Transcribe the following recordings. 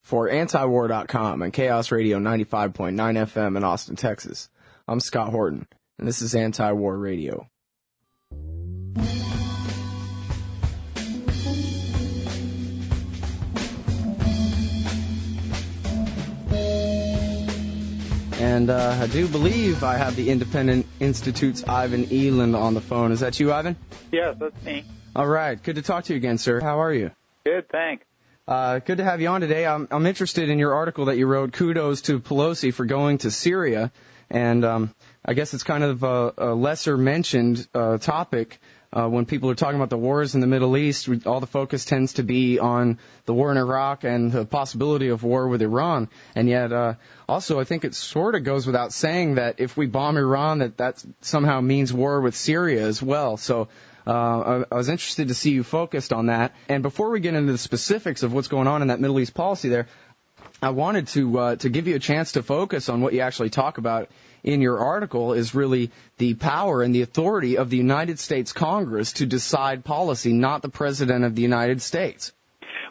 For antiwar.com and Chaos Radio 95.9 FM in Austin, Texas, I'm Scott Horton, and this is Anti-War Radio. And I do believe I have the Independent Institute's Ivan Eland on the phone. Is that you, Ivan? Yes, that's me. All right. Good to talk to you again, sir. How are you? Good, thanks. Good to have you on today. I'm interested in your article that you wrote, Kudos to Pelosi for Going to Syria. And I guess it's kind of a lesser mentioned topic. When people are talking about the wars in the Middle East, all the focus tends to be on the war in Iraq and the possibility of war with Iran. And yet, also, I think it sort of goes without saying that if we bomb Iran, that somehow means war with Syria as well. So I was interested to see you focused on that. And before we get into the specifics of what's going on in that Middle East policy there, I wanted to give you a chance to focus on what you actually talk about in your article is really the power and the authority of the United States Congress to decide policy, not the President of the United States.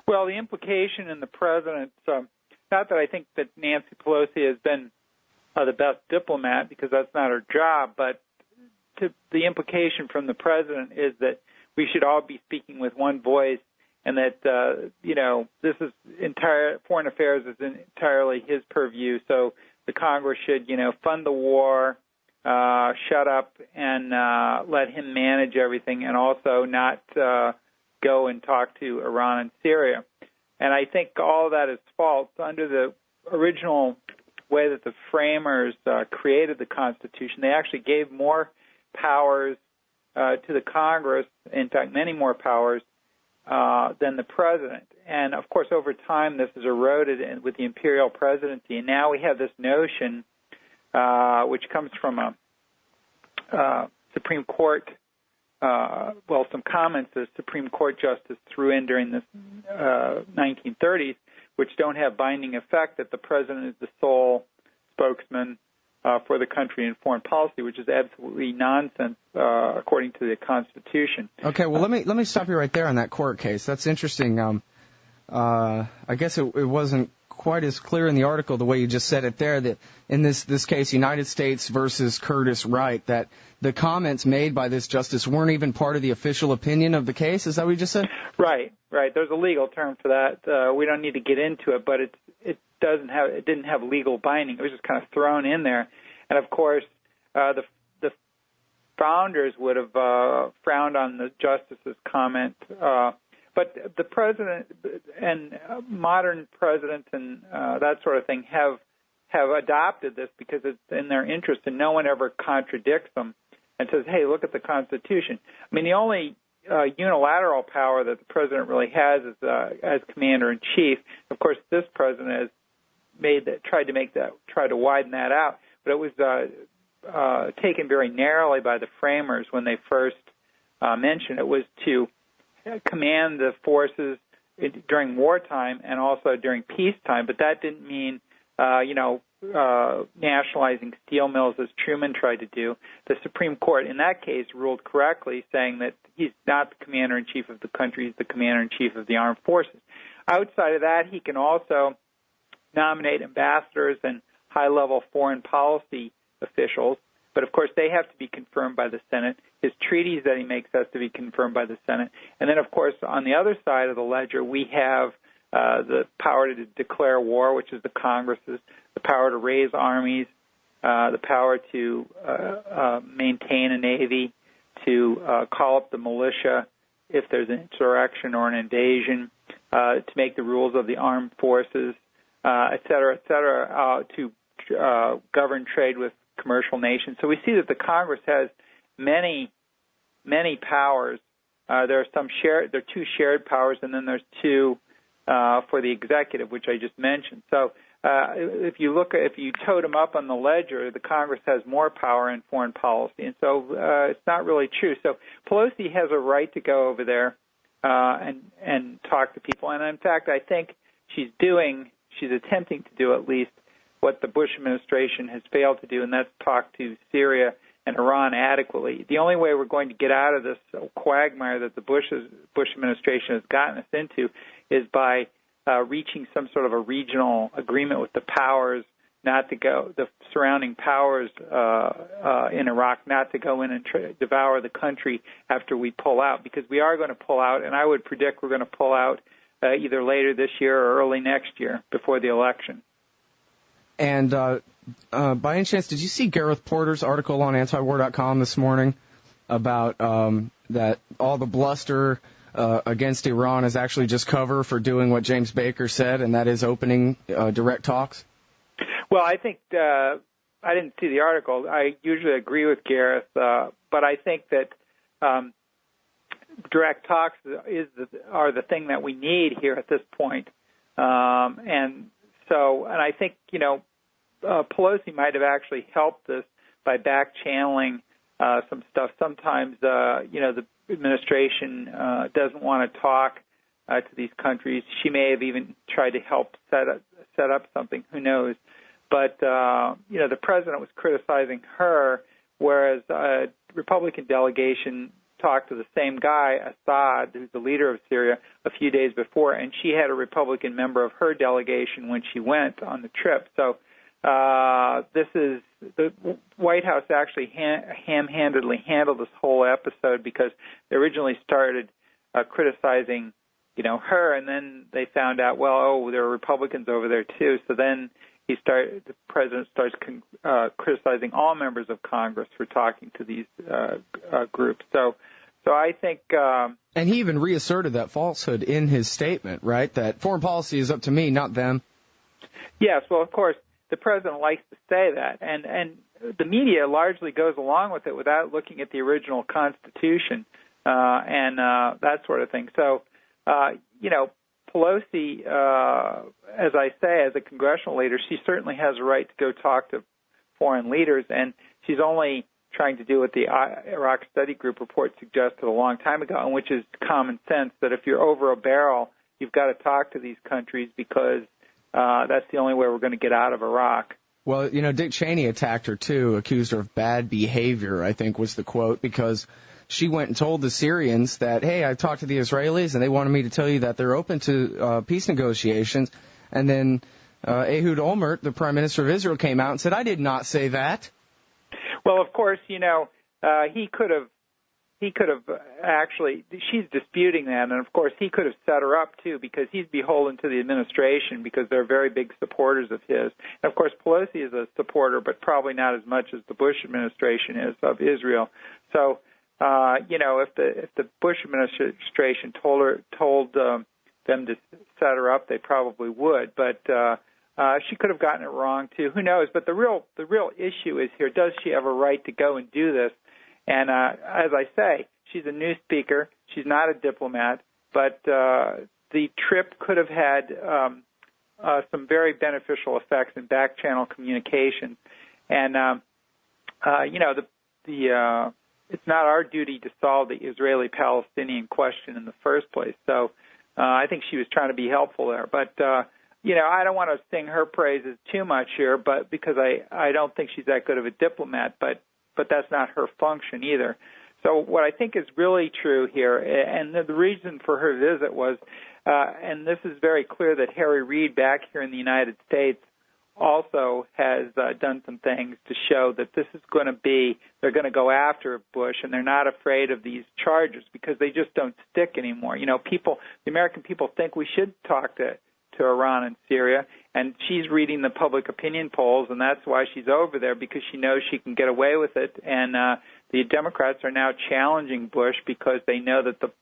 Well, the implication in the President's, not that I think that Nancy Pelosi has been the best diplomat, because that's not her job, but the implication from the President is that we should all be speaking with one voice, and that, this is foreign affairs is entirely his purview, so the Congress should, fund the war, shut up, and let him manage everything, and also not go and talk to Iran and Syria. And I think all of that is false. Under the original way that the framers created the Constitution, they actually gave more powers to the Congress, in fact, many more powers than the President. And, of course, over time, this has eroded with the imperial presidency. And now we have this notion, which comes from a Supreme Court, some comments the Supreme Court justice threw in during the 1930s, which don't have binding effect, that the President is the sole spokesman for the country in foreign policy, which is absolutely nonsense according to the Constitution. Okay, well, let me stop you right there on that court case. That's interesting. I guess it wasn't quite as clear in the article the way you just said it there, that in this case, United States versus Curtis Wright, that the comments made by this justice weren't even part of the official opinion of the case. Is that what you just said? Right. There's a legal term for that. We don't need to get into it, but it didn't have legal binding. It was just kind of thrown in there. And, of course, the founders would have frowned on the justice's comment. But the president and modern presidents and that sort of thing have adopted this because it's in their interest, and no one ever contradicts them and says, hey, look at the Constitution. I mean, the only unilateral power that the president really has is as commander-in-chief. Of course, this president has tried to widen that out, but it was taken very narrowly by the framers when they first mentioned it was to command the forces during wartime and also during peacetime, but that didn't mean, nationalizing steel mills as Truman tried to do. The Supreme Court in that case ruled correctly, saying that he's not the commander-in-chief of the country, he's the commander-in-chief of the armed forces. Outside of that, he can also nominate ambassadors and high-level foreign policy officials, but of course they have to be confirmed by the Senate. His treaties that he makes has to be confirmed by the Senate. And then, of course, on the other side of the ledger, we have the power to declare war, which is the Congress's, the power to raise armies, the power to maintain a navy, to call up the militia if there's an insurrection or an invasion, to make the rules of the armed forces, et cetera, to govern trade with commercial nations. So we see that the Congress has many powers. There are two shared powers, and then there's two for the executive, which I just mentioned. So if you tote them up on the ledger, the Congress has more power in foreign policy, and so it's not really true. So Pelosi has a right to go over there and talk to people, and in fact, I think she's attempting to do at least what the Bush administration has failed to do, and that's talk to Syria and Iran adequately. The only way we're going to get out of this quagmire that the Bush administration has gotten us into is by reaching some sort of a regional agreement with the powers, not to go, the surrounding powers in Iraq, not to go in and devour the country after we pull out, because we are going to pull out, and I would predict we're going to pull out either later this year or early next year before the election. And by any chance, did you see Gareth Porter's article on antiwar.com this morning about that all the bluster against Iran is actually just cover for doing what James Baker said, and that is opening direct talks? Well, I think I didn't see the article. I usually agree with Gareth, but I think that direct talks are the thing that we need here at this point. And I think, Pelosi might have actually helped this by back-channeling some stuff. Sometimes, the administration doesn't want to talk to these countries. She may have even tried to help set up something. Who knows? But, the president was criticizing her, whereas a Republican delegation talked to the same guy, Assad, who's the leader of Syria, a few days before, and she had a Republican member of her delegation when she went on the trip. So the White House actually ham-handedly handled this whole episode, because they originally started criticizing, her, and then they found out, there are Republicans over there too. So then the president starts criticizing all members of Congress for talking to these groups. So I think... and he even reasserted that falsehood in his statement, right? That foreign policy is up to me, not them. Yes, well, of course, the president likes to say that, and the media largely goes along with it without looking at the original Constitution and that sort of thing. So, Pelosi, as I say, as a congressional leader, she certainly has a right to go talk to foreign leaders, and she's only trying to do what the Iraq Study Group report suggested a long time ago, and which is common sense, that if you're over a barrel, you've got to talk to these countries, because that's the only way we're going to get out of Iraq. Well, Dick Cheney attacked her, too, accused her of bad behavior, I think was the quote, because she went and told the Syrians that, hey, I talked to the Israelis, and they wanted me to tell you that they're open to peace negotiations. And then Ehud Olmert, the Prime Minister of Israel, came out and said, I did not say that. Well, of course, he could have actually, she's disputing that, and of course he could have set her up too, because he's beholden to the administration, because they're very big supporters of his. And of course Pelosi is a supporter, but probably not as much as the Bush administration is of Israel. So, if the Bush administration told them to set her up, they probably would. But she could have gotten it wrong too. Who knows? But the real issue is here: does she have a right to go and do this? And as I say, she's a news speaker. She's not a diplomat. But the trip could have had some very beneficial effects in back-channel communication. And it's not our duty to solve the Israeli-Palestinian question in the first place. So I think she was trying to be helpful there. But, I don't want to sing her praises too much here, but because I don't think she's that good of a diplomat, but that's not her function either. So what I think is really true here, and the reason for her visit was, and this is very clear, that Harry Reid back here in the United States also has done some things to show that this is going to be, they're going to go after Bush, and they're not afraid of these charges because they just don't stick anymore. The American people think we should talk to Iran and Syria, and she's reading the public opinion polls, and that's why she's over there, because she knows she can get away with it. And the Democrats are now challenging Bush because they know that the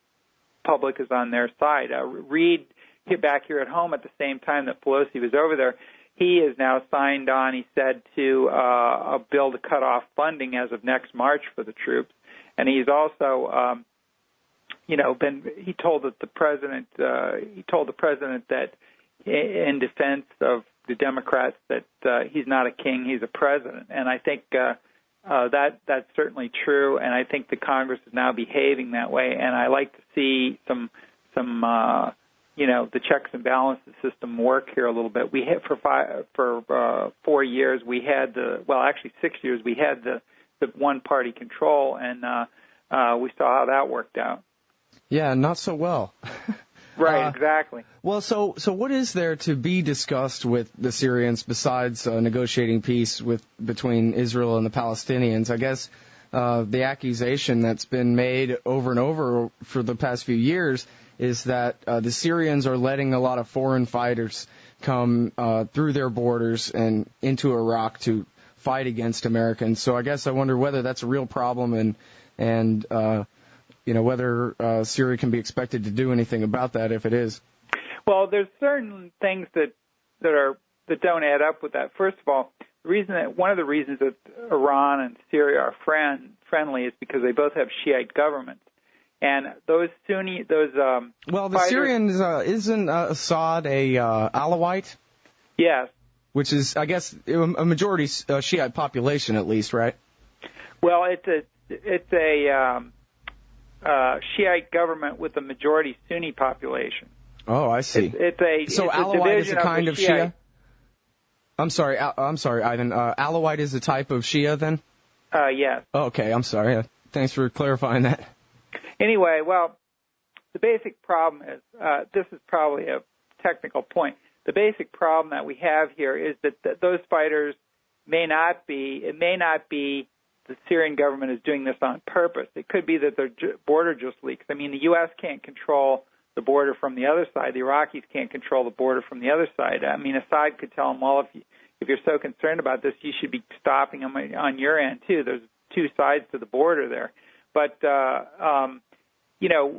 public is on their side. Reid, back here at home at the same time that Pelosi was over there, he is now signed on, he said, to a bill to cut off funding as of next March for the troops. And he's also, he told the president that in defense of the Democrats that he's not a king, he's a president. And I think that's certainly true, and I think the Congress is now behaving that way. And I like to see some the checks and balances system work here a little bit. We had for 4 years we had 6 years we had the one party control, and we saw how that worked out. Yeah, not so well. Right, exactly. Well, so what is there to be discussed with the Syrians besides negotiating peace between Israel and the Palestinians? I guess the accusation that's been made over and over for the past few years is that the Syrians are letting a lot of foreign fighters come through their borders and into Iraq to fight against Americans. So I guess I wonder whether that's a real problem and whether Syria can be expected to do anything about that if it is. Well, there's certain things that don't add up with that. First of all, one of the reasons that Iran and Syria are friendly is because they both have Shiite governments, and those well, the Syrians isn't Assad a Alawite? Yes. Which is, I guess, a majority Shiite population at least, right? Well, it's a Shiite government with a majority Sunni population. Oh, I see. So Alawite is a kind of Shia? I'm sorry, Ivan. Alawite is a type of Shia, then? Yes. Oh, okay, I'm sorry. Thanks for clarifying that. Anyway, well, the basic problem is, this is probably a technical point. The basic problem that we have here is that those fighters may not be the Syrian government is doing this on purpose. It could be that their border just leaks. I mean, the U.S. can't control the border from the other side. The Iraqis can't control the border from the other side. I mean, Assad could tell them, well, if you're so concerned about this, you should be stopping them on your end, too. There's two sides to the border there. But,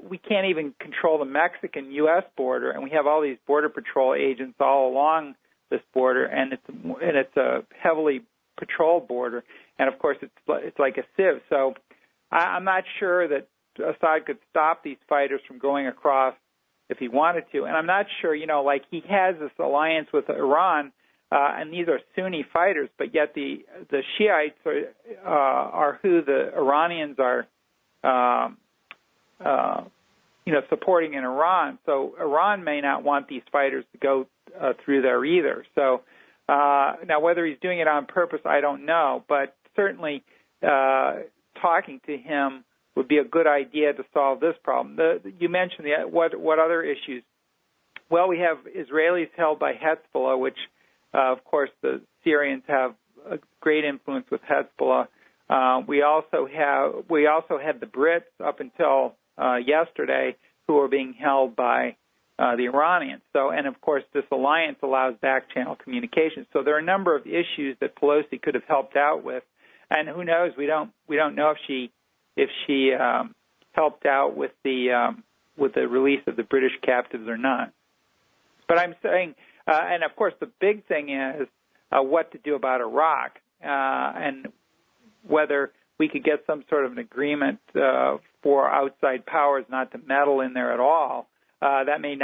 we can't even control the Mexican-U.S. border, and we have all these Border Patrol agents all along this border, and it's a heavily patrolled border. And, of course, it's like a sieve. So I'm not sure that Assad could stop these fighters from going across if he wanted to. And I'm not sure, he has this alliance with Iran, and these are Sunni fighters, but yet the Shiites are who the Iranians are, supporting in Iran. So Iran may not want these fighters to go through there either. So now whether he's doing it on purpose, I don't know, but certainly talking to him would be a good idea to solve this problem. You mentioned what other issues? Well, we have Israelis held by Hezbollah, which, of course, the Syrians have a great influence with Hezbollah. We also had the Brits up until yesterday, who are being held by the Iranians. So, and of course, this alliance allows back-channel communication. So there are a number of issues that Pelosi could have helped out with, and who knows? We don't know if she helped out with the release of the British captives or not. But I'm saying, and of course, the big thing is what to do about Iraq, and whether we could get some sort of an agreement for outside powers not to meddle in there at all. That may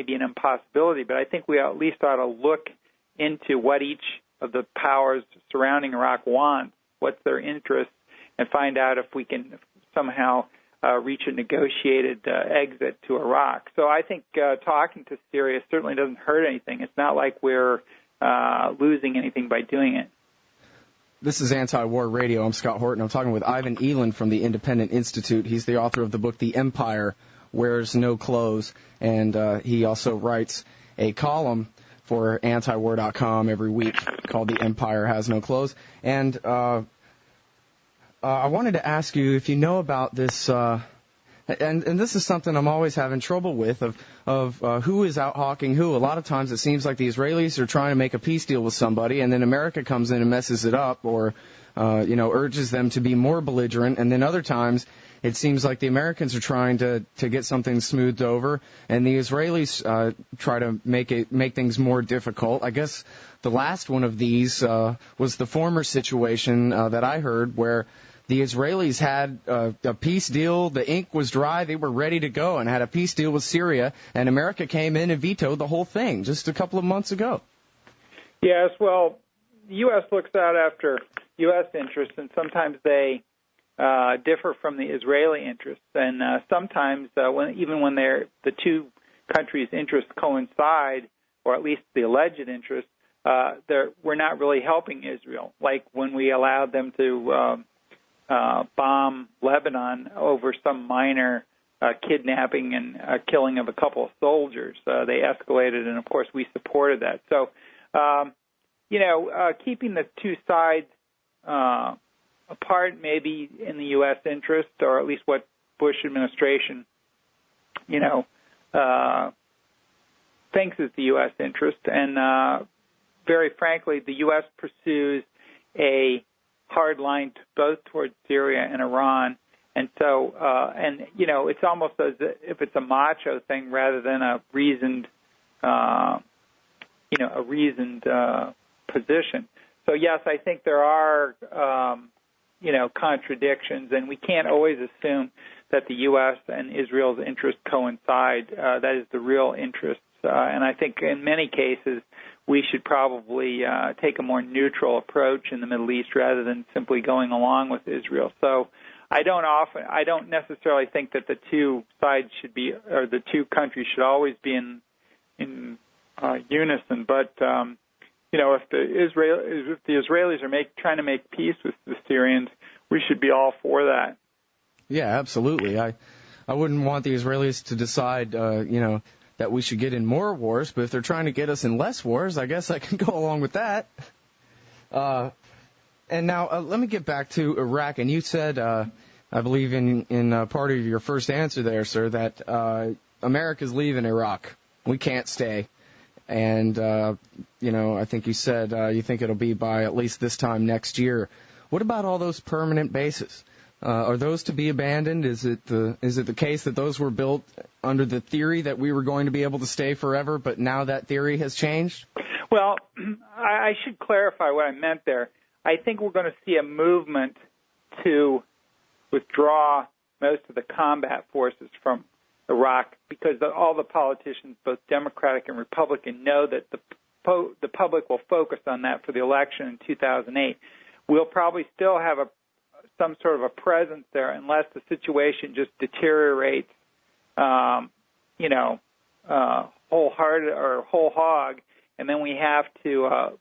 be an impossibility, but I think we at least ought to look into what each of the powers surrounding Iraq wants, what's their interest, and find out if we can somehow reach a negotiated exit to Iraq. So I think talking to Syria certainly doesn't hurt anything. It's not like we're losing anything by doing it. This is Anti-War Radio. I'm Scott Horton. I'm talking with Ivan Eland from the Independent Institute. He's the author of the book The Empire Wears No Clothes, and he also writes a column for antiwar.com every week called The Empire Has No Clothes. And I wanted to ask you if you know about this, and this is something I'm always having trouble with, of who is out hawking who. A lot of times it seems like the Israelis are trying to make a peace deal with somebody, and then America comes in and messes it up, or urges them to be more belligerent, and then other times it seems like the Americans are trying to get something smoothed over, and the Israelis try to make things more difficult. I guess the last one of these was the former situation that I heard, where the Israelis had a peace deal. The ink was dry. They were ready to go and had a peace deal with Syria, and America came in and vetoed the whole thing just a couple of months ago. Yes, well, the U.S. looks out after U.S. interests, and sometimes they differ from the Israeli interests. And sometimes, when the two countries' interests coincide, or at least the alleged interests, we're not really helping Israel, like when we allowed them to bomb Lebanon over some minor kidnapping and killing of a couple of soldiers. They escalated, and of course we supported that. So, keeping the two sides apart may be in the U.S. interest, or at least what Bush administration, thinks is the U.S. interest. And very frankly, the U.S. pursues a hard line both towards Syria and Iran. And so, it's almost as if it's a macho thing rather than a reasoned, position. So yes, I think there are, contradictions, and we can't always assume that the U.S. and Israel's interests coincide. That is the real interests. And I think in many cases we should probably take a more neutral approach in the Middle East rather than simply going along with Israel. So I don't necessarily think that the two sides should be, or the two countries should always be in unison. But if the Israelis are trying to make peace with the Syrians, we should be all for that. Yeah, absolutely. I wouldn't want the Israelis to decide, that we should get in more wars, but if they're trying to get us in less wars, I guess I can go along with that. And now let me get back to Iraq. And you said, I believe in part of your first answer there, sir, that America's leaving Iraq. We can't stay. And, I think you said you think it'll be by at least this time next year. What about all those permanent bases? Are those to be abandoned? Is it the case that those were built under the theory that we were going to be able to stay forever, but now that theory has changed? Well, I should clarify what I meant there. I think we're going to see a movement to withdraw most of the combat forces from Iraq because all the politicians, both Democratic and Republican, know that the public will focus on that for the election in 2008. We'll probably still have some sort of a presence there unless the situation just deteriorates, wholehearted or whole hog, and then we have to,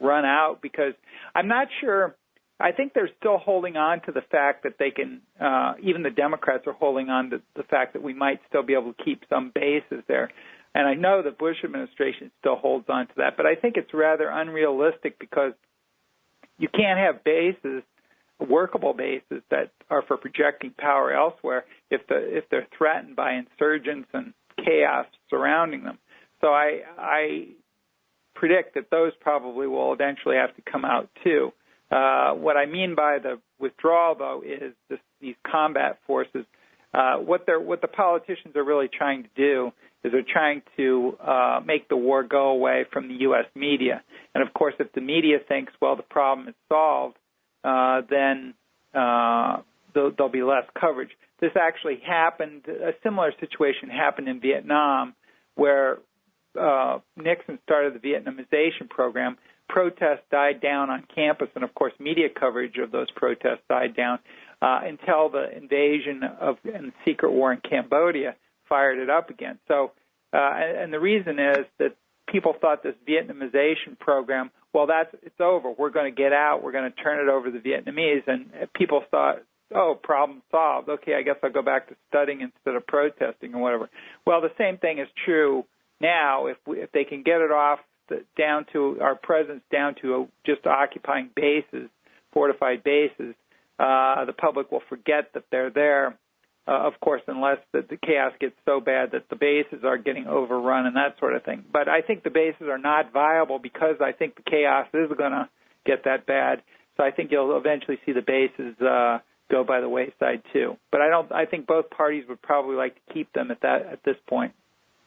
run out because I'm not sure. I think they're still holding on to the fact that they can, even the Democrats are holding on to the fact that we might still be able to keep some bases there. And I know the Bush administration still holds on to that, but I think it's rather unrealistic because you can't have bases, workable bases that are for projecting power elsewhere if they're threatened by insurgents and chaos surrounding them. So I predict that those probably will eventually have to come out too. What I mean by the withdrawal, though, is these combat forces. What the politicians are really trying to do is they're trying to make the war go away from the U.S. media. And, of course, if the media thinks, well, the problem is solved, then there'll be less coverage. This actually happened, a similar situation happened in Vietnam where Nixon started the Vietnamization program. Protests died down on campus, and, of course, media coverage of those protests died down until the invasion and the secret war in Cambodia fired it up again. So, and the reason is that people thought this Vietnamization program, well, it's over. We're going to get out. We're going to turn it over to the Vietnamese. And people thought, oh, problem solved. Okay, I guess I'll go back to studying instead of protesting or whatever. Well, the same thing is true now. If they can get it off down to our presence down to just occupying bases, fortified bases, the public will forget that they're there. Of course, unless the chaos gets so bad that the bases are getting overrun and that sort of thing. But I think the bases are not viable because I think the chaos is going to get that bad. So I think you'll eventually see the bases go by the wayside too. But I think both parties would probably like to keep them at this point.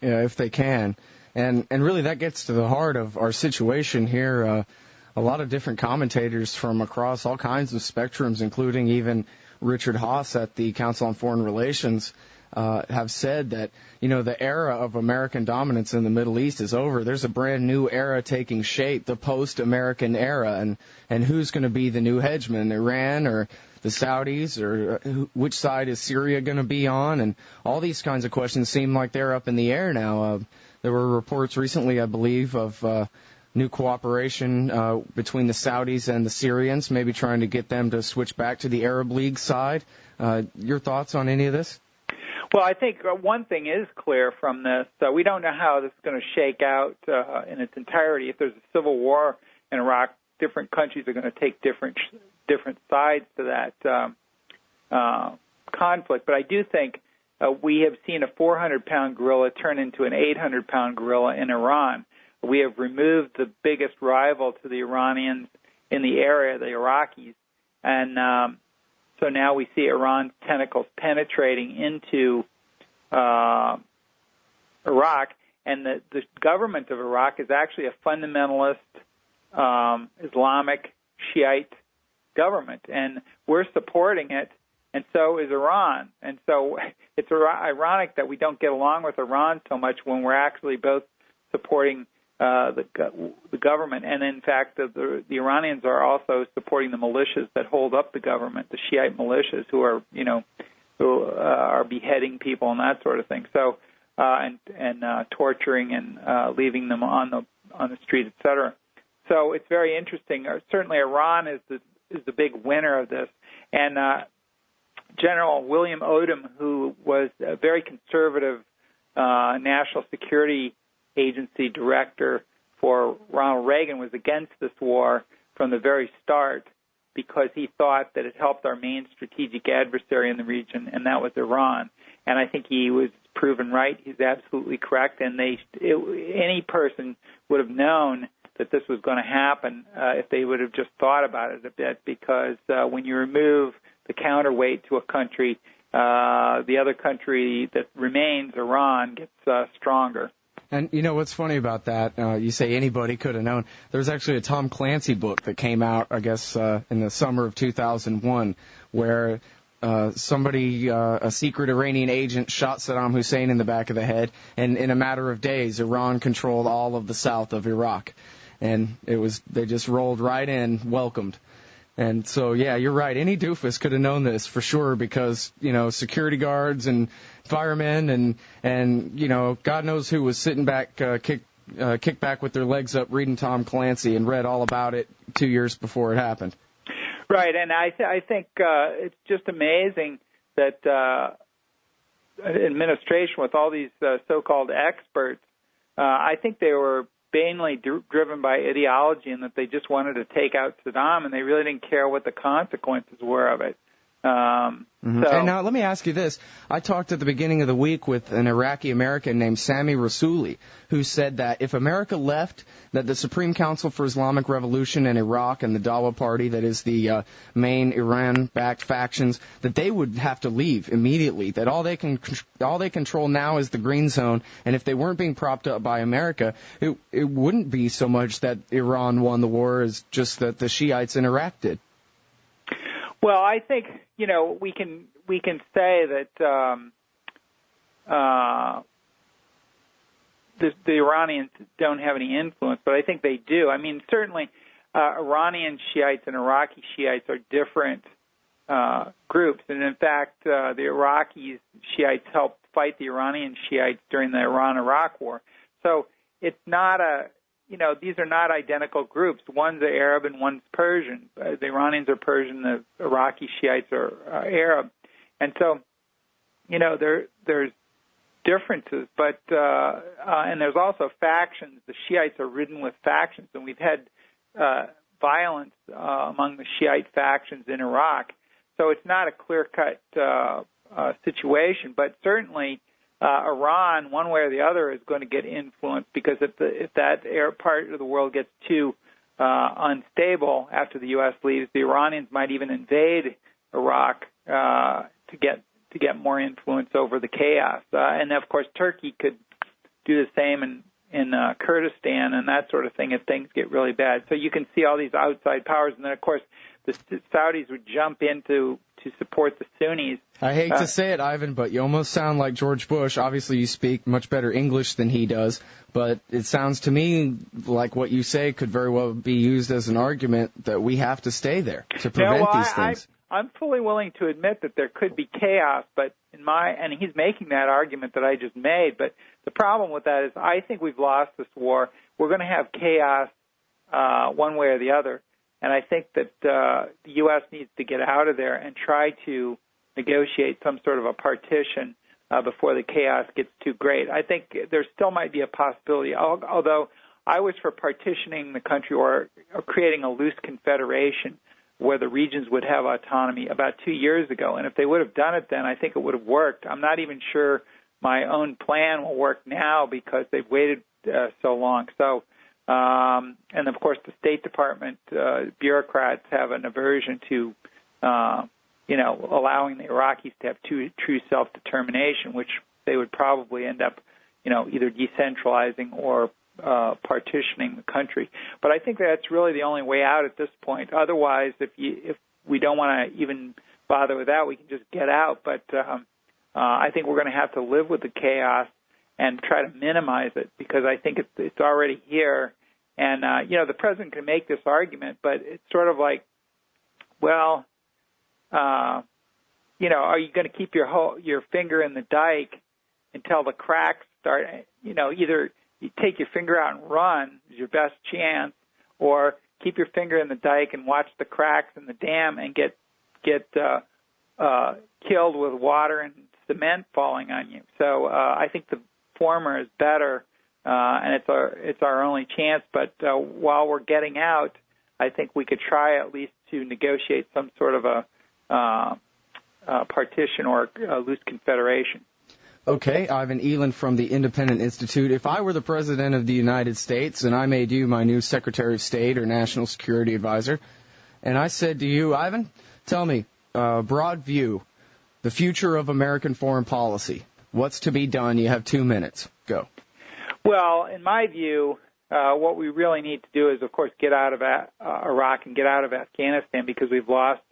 Yeah, if they can. And really that gets to the heart of our situation here. A lot of different commentators from across all kinds of spectrums, including even Richard Haass at the Council on Foreign Relations, have said that, the era of American dominance in the Middle East is over. There's a brand new era taking shape, the post-American era. And who's going to be the new hegemon, Iran or the Saudis, or which side is Syria going to be on? And all these kinds of questions seem like they're up in the air now. There were reports recently, I believe, of new cooperation between the Saudis and the Syrians, maybe trying to get them to switch back to the Arab League side. Your thoughts on any of this? Well, I think one thing is clear from this. We don't know how this is going to shake out in its entirety. If there's a civil war in Iraq, different countries are going to take different sides to that conflict. But I do think we have seen a 400-pound gorilla turn into an 800-pound gorilla in Iran. We have removed the biggest rival to the Iranians in the area, the Iraqis, and so now we see Iran's tentacles penetrating into Iraq, and the government of Iraq is actually a fundamentalist Islamic Shiite government, and we're supporting it, and so is Iran. And so it's ironic that we don't get along with Iran so much when we're actually both supporting the government, and in fact, the Iranians are also supporting the militias that hold up the government, the Shiite militias who are beheading people and that sort of thing. So and torturing and leaving them on the street, etc. So it's very interesting. Certainly, Iran is the big winner of this, and General William Odom, who was a very conservative national security agency director for Ronald Reagan, was against this war from the very start because he thought that it helped our main strategic adversary in the region, and that was Iran. And I think he was proven right. He's absolutely correct. And any person would have known that this was going to happen if they would have just thought about it a bit, because when you remove the counterweight to a country, the other country that remains, Iran, gets stronger. And you know what's funny about that? You say anybody could have known. There's actually a Tom Clancy book that came out, I guess, in the summer of 2001, where somebody, a secret Iranian agent, shot Saddam Hussein in the back of the head, and in a matter of days, Iran controlled all of the south of Iraq, and they just rolled right in, welcomed. And so, yeah, you're right. Any doofus could have known this for sure, because, security guards and firemen and God knows who was sitting back, kicked back with their legs up reading Tom Clancy and read all about it 2 years before it happened. Right, and I think it's just amazing that administration, with all these so-called experts, I think they were mainly driven by ideology, and that they just wanted to take out Saddam, and they really didn't care what the consequences were of it. And now let me ask you this. I talked at the beginning of the week with an Iraqi American named Sami Rassouli, who said that if America left, that the Supreme Council for Islamic Revolution in Iraq and the Dawa Party, that is the main Iran-backed factions, that they would have to leave immediately, that all they control now is the green zone, and if they weren't being propped up by America, it wouldn't be so much that Iran won the war as just that the Shiites in Iraq did. Well, I think we can say that the Iranians don't have any influence, but I think they do. I mean, certainly Iranian Shiites and Iraqi Shiites are different groups, and in fact, the Iraqi Shiites helped fight the Iranian Shiites during the Iran-Iraq War. So it's not these are not identical groups. One's Arab and one's Persian. The Iranians are Persian, the Iraqi Shiites are Arab. And so, there's differences, but and there's also factions. The Shiites are ridden with factions, and we've had violence among the Shiite factions in Iraq. So it's not a clear-cut situation, but certainly Iran, one way or the other, is going to get influenced, because if that part of the world gets too unstable after the U.S. leaves, the Iranians might even invade Iraq to get more influence over the chaos. And of course, Turkey could do the same in Kurdistan and that sort of thing if things get really bad. So you can see all these outside powers, and then of course the Saudis would jump in to support the Sunnis. I hate to say it, Ivan, but you almost sound like George Bush. Obviously, you speak much better English than he does, but it sounds to me like what you say could very well be used as an argument that we have to stay there to prevent these things. I'm fully willing to admit that there could be chaos, but and he's making that argument that I just made, but the problem with that is I think we've lost this war. We're going to have chaos one way or the other, and I think that the U.S. needs to get out of there and try to negotiate some sort of a partition before the chaos gets too great. I think there still might be a possibility, although I was for partitioning the country or creating a loose confederation where the regions would have autonomy about 2 years ago. And if they would have done it then, I think it would have worked. I'm not even sure my own plan will work now because they've waited so long. So, and of course, the State Department bureaucrats have an aversion to, allowing the Iraqis to have true self-determination, which they would probably end up, either decentralizing or partitioning the country. But I think that's really the only way out at this point. Otherwise, if we don't want to even bother with that, we can just get out. But I think we're going to have to live with the chaos and try to minimize it because I think it's already here. And the president can make this argument, but it's sort of like, well, are you going to keep your finger in the dike until the cracks start? Either you take your finger out and run is your best chance, or keep your finger in the dike and watch the cracks in the dam and get killed with water and cement falling on you. So I think the former is better, and it's our only chance. But while we're getting out, I think we could try at least to negotiate some sort of a partition or a loose confederation. Okay, Ivan Eland from the Independent Institute. If I were the President of the United States and I made you my new Secretary of State or National Security Advisor, and I said to you, Ivan, tell me, broad view, the future of American foreign policy, what's to be done? You have 2 minutes. Go. Well, in my view, what we really need to do is, of course, get out of Iraq and get out of Afghanistan because we've lost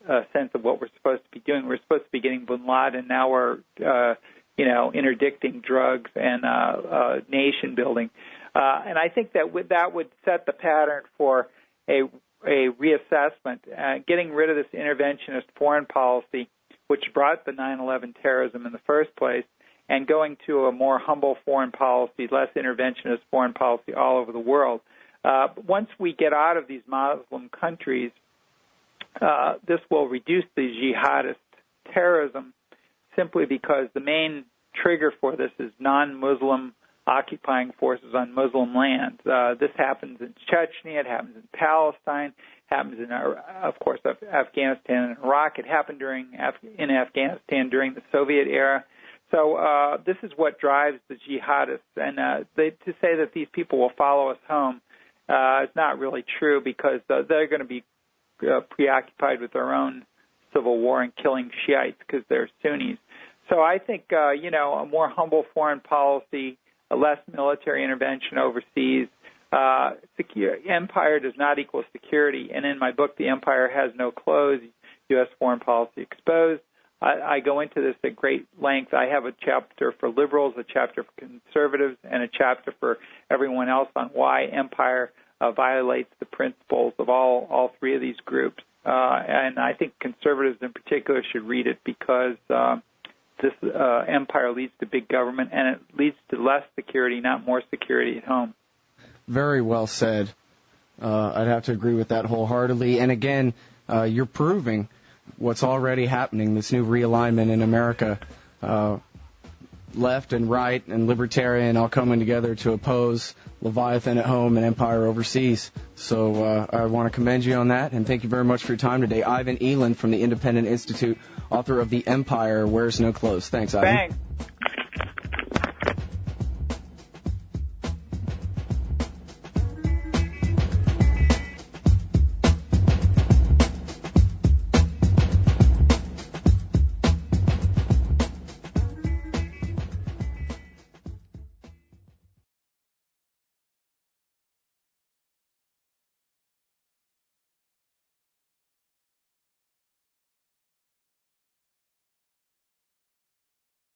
a sense of what we're supposed to be doing. We're supposed to be getting bin Laden. Now we're interdicting drugs and nation building. And I think that would set the pattern for a reassessment, getting rid of this interventionist foreign policy, which brought the 9/11 terrorism in the first place, and going to a more humble foreign policy, less interventionist foreign policy all over the world. Once we get out of these Muslim countries, this will reduce the jihadist terrorism simply because the main trigger for this is non-Muslim occupying forces on Muslim lands. This happens in Chechnya, it happens in Palestine, happens in, of course, Afghanistan and Iraq. It happened in Afghanistan during the Soviet era. So this is what drives the jihadists. And to say that these people will follow us home is not really true because they're going to be preoccupied with their own civil war and killing Shiites because they're Sunnis. So I think, a more humble foreign policy, a less military intervention overseas. Empire does not equal security. And in my book, The Empire Has No Clothes, U.S. Foreign Policy Exposed, I go into this at great length. I have a chapter for liberals, a chapter for conservatives, and a chapter for everyone else on why empire violates the principles of all three of these groups. And I think conservatives in particular should read it because this empire leads to big government, and it leads to less security, not more security at home. Very well said. I'd have to agree with that wholeheartedly. And again, you're proving what's already happening, this new realignment in America, left and right and libertarian all coming together to oppose Leviathan at home and empire overseas. So I want to commend you on that, and thank you very much for your time today. Ivan Eland from the Independent Institute, author of The Empire Wears No Clothes. Thanks, Ivan. Thanks.